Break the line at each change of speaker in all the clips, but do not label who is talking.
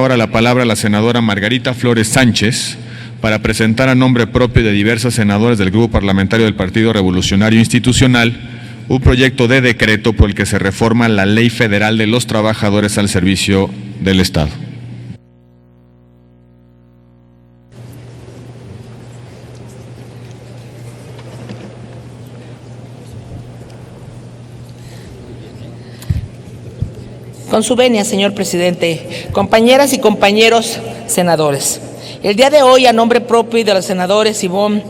ahora la palabra a la senadora Margarita Flores Sánchez para presentar a nombre propio de diversos senadores del Grupo Parlamentario del Partido Revolucionario Institucional un proyecto de decreto por el que se reforma la Ley Federal de los Trabajadores al Servicio del Estado.
Con su venia, señor presidente, compañeras y compañeros senadores. El día de hoy, a nombre propio y de los senadores Ivonne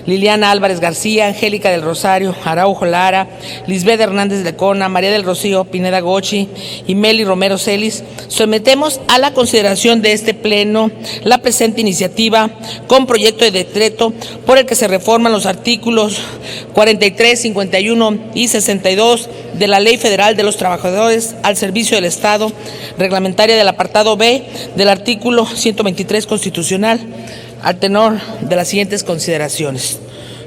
Liliana Álvarez García, Angélica del Rosario Araujo Lara, Lisbeth Hernández Lecona, María del Rocío Pineda Gochi y Meli Romero Celis, sometemos a la consideración de este Pleno la presente iniciativa con proyecto de decreto por el que se reforman los artículos 43, 51 y 62 de la Ley Federal de los Trabajadores al Servicio del Estado, reglamentaria del apartado B del artículo 123 constitucional, al tenor de las siguientes consideraciones.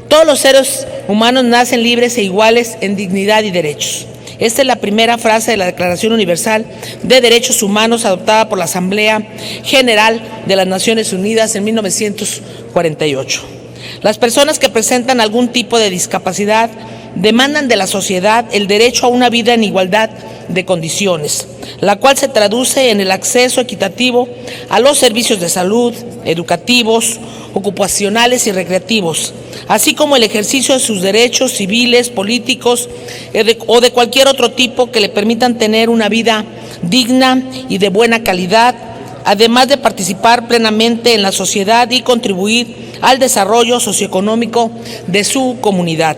Todos los seres humanos nacen libres e iguales en dignidad y derechos. Esta es la primera frase de la Declaración Universal de Derechos Humanos adoptada por la Asamblea General de las Naciones Unidas en 1948. Las personas que presentan algún tipo de discapacidad demandan de la sociedad el derecho a una vida en igualdad de condiciones, la cual se traduce en el acceso equitativo a los servicios de salud, educativos, ocupacionales y recreativos, así como el ejercicio de sus derechos civiles, políticos o de cualquier otro tipo que le permitan tener una vida digna y de buena calidad, además de participar plenamente en la sociedad y contribuir al desarrollo socioeconómico de su comunidad.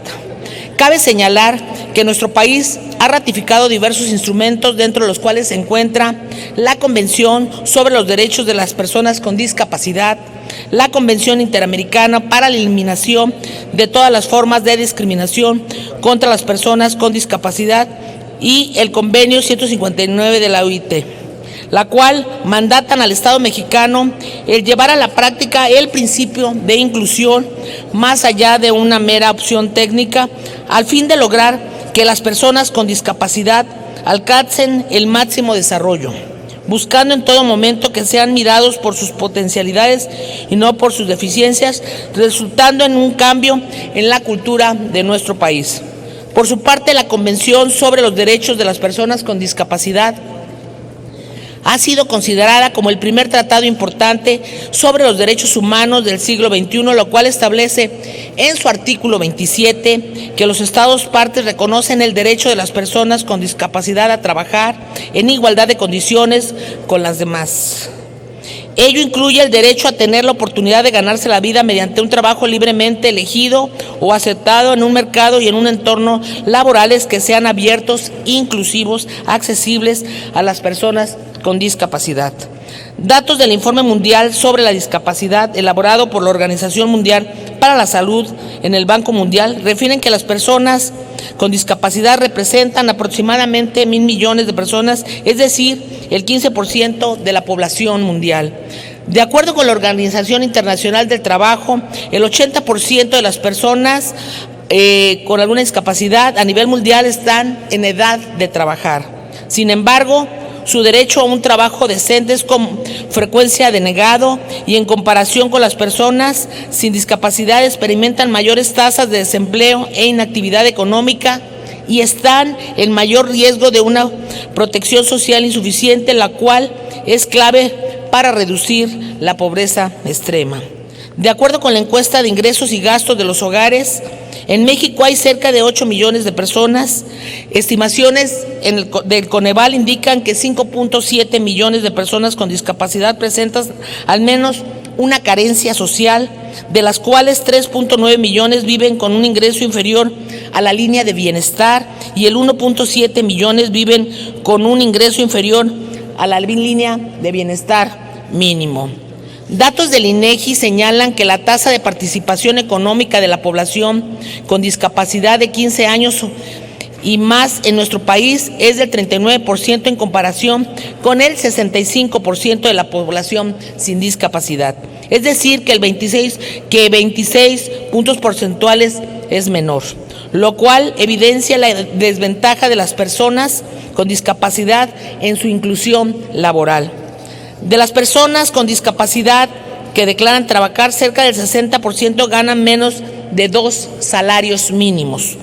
Cabe señalar que nuestro país ha ratificado diversos instrumentos, dentro de los cuales se encuentra la Convención sobre los Derechos de las Personas con Discapacidad, la Convención Interamericana para la Eliminación de todas las formas de discriminación contra las personas con discapacidad y el Convenio 159 de la OIT, la cual mandatan al Estado mexicano el llevar a la práctica el principio de inclusión más allá de una mera opción técnica, al fin de lograr que las personas con discapacidad alcancen el máximo desarrollo, buscando en todo momento que sean mirados por sus potencialidades y no por sus deficiencias, resultando en un cambio en la cultura de nuestro país. Por su parte, la Convención sobre los Derechos de las Personas con Discapacidad ha sido considerada como el primer tratado importante sobre los derechos humanos del siglo XXI, lo cual establece en su artículo 27 que los Estados partes reconocen el derecho de las personas con discapacidad a trabajar en igualdad de condiciones con las demás. Ello incluye el derecho a tener la oportunidad de ganarse la vida mediante un trabajo libremente elegido o aceptado en un mercado y en un entorno laborales que sean abiertos, inclusivos, accesibles a las personas con discapacidad. Datos del Informe Mundial sobre la Discapacidad, elaborado por la Organización Mundial para la Salud en el Banco Mundial, refieren que las personas con discapacidad representan aproximadamente 1,000 millones de personas, es decir, el 15% de la población mundial. De acuerdo con la Organización Internacional del Trabajo, el 80% de las personas con alguna discapacidad a nivel mundial están en edad de trabajar. Sin embargo, su derecho a un trabajo decente es con frecuencia denegado y en comparación con las personas sin discapacidad experimentan mayores tasas de desempleo e inactividad económica y están en mayor riesgo de una protección social insuficiente, la cual es clave para reducir la pobreza extrema. De acuerdo con la encuesta de ingresos y gastos de los hogares, en México hay cerca de 8 millones de personas. Estimaciones del Coneval indican que 5.7 millones de personas con discapacidad presentan al menos una carencia social, de las cuales 3.9 millones viven con un ingreso inferior a la línea de bienestar y el 1.7 millones viven con un ingreso inferior a la línea de bienestar mínimo. Datos del INEGI señalan que la tasa de participación económica de la población con discapacidad de 15 años y más en nuestro país es del 39% en comparación con el 65% de la población sin discapacidad. Es decir, que 26 puntos porcentuales es menor, lo cual evidencia la desventaja de las personas con discapacidad en su inclusión laboral. De las personas con discapacidad que declaran trabajar, cerca del 60% ganan menos de 2 salarios mínimos.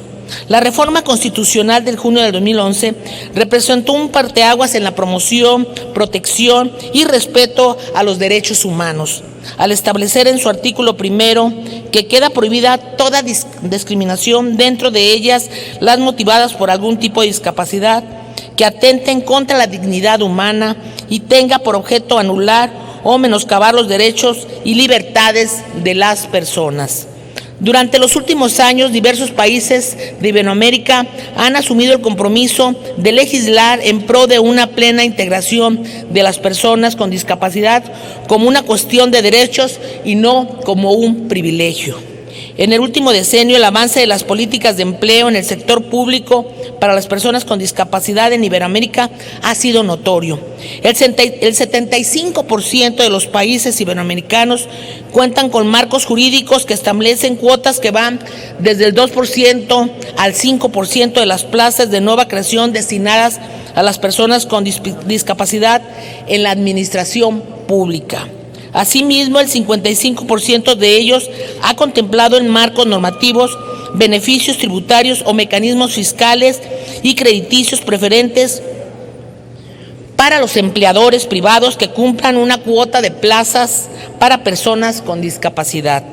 La reforma constitucional del junio del 2011 representó un parteaguas en la promoción, protección y respeto a los derechos humanos, al establecer en su artículo 1 que queda prohibida toda discriminación, dentro de ellas las motivadas por algún tipo de discapacidad que atenten contra la dignidad humana y tenga por objeto anular o menoscabar los derechos y libertades de las personas. Durante los últimos años, diversos países de Iberoamérica han asumido el compromiso de legislar en pro de una plena integración de las personas con discapacidad como una cuestión de derechos y no como un privilegio. En el último decenio, el avance de las políticas de empleo en el sector público para las personas con discapacidad en Iberoamérica ha sido notorio. El 75% de los países iberoamericanos cuentan con marcos jurídicos que establecen cuotas que van desde el 2% al 5% de las plazas de nueva creación destinadas a las personas con discapacidad en la administración pública. Asimismo, el 55% de ellos ha contemplado en marcos normativos beneficios tributarios o mecanismos fiscales y crediticios preferentes para los empleadores privados que cumplan una cuota de plazas para personas con discapacidad.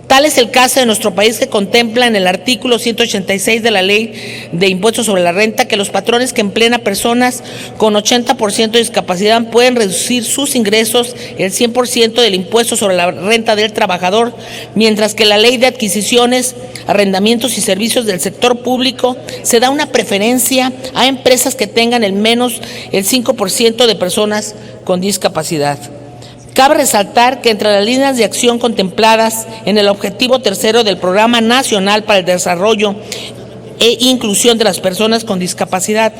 Tal es el caso de nuestro país, que contempla en el artículo 186 de la Ley de Impuestos sobre la Renta que los patrones que empleen a personas con 80% de discapacidad pueden reducir sus ingresos el 100% del impuesto sobre la renta del trabajador, mientras que la Ley de Adquisiciones, Arrendamientos y Servicios del sector público se da una preferencia a empresas que tengan el menos el 5% de personas con discapacidad. Cabe resaltar que entre las líneas de acción contempladas en el objetivo 3 del Programa Nacional para el Desarrollo e Inclusión de las Personas con Discapacidad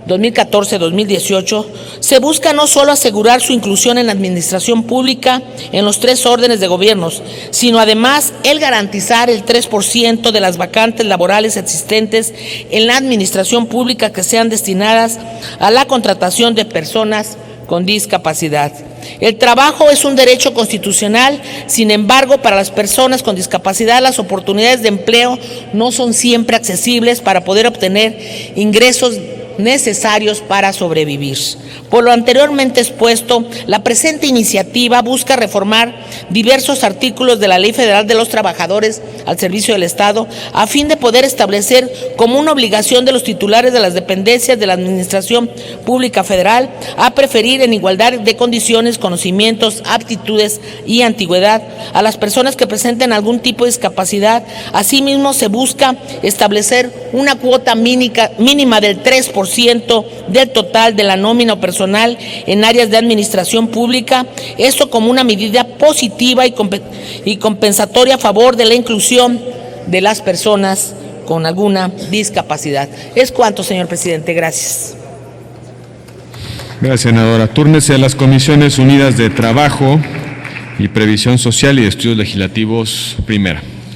2014-2018, se busca no solo asegurar su inclusión en la administración pública en los 3 órdenes de gobiernos, sino además el garantizar el 3% de las vacantes laborales existentes en la administración pública que sean destinadas a la contratación de personas con discapacidad. El trabajo es un derecho constitucional, sin embargo, para las personas con discapacidad las oportunidades de empleo no son siempre accesibles para poder obtener ingresos necesarios para sobrevivir. Por lo anteriormente expuesto, la presente iniciativa busca reformar diversos artículos de la Ley Federal de los Trabajadores al Servicio del Estado a fin de poder establecer como una obligación de los titulares de las dependencias de la Administración Pública Federal a preferir en igualdad de condiciones, conocimientos, aptitudes y antigüedad a las personas que presenten algún tipo de discapacidad. Asimismo, se busca establecer una cuota mínima del 3% del total de la nómina personal en áreas de administración pública, esto como una medida positiva y compensatoria a favor de la inclusión de las personas con alguna discapacidad. Es cuanto, señor presidente. Gracias.
Gracias, senadora. Túrnese a las Comisiones Unidas de Trabajo y Previsión Social y de Estudios Legislativos, primera.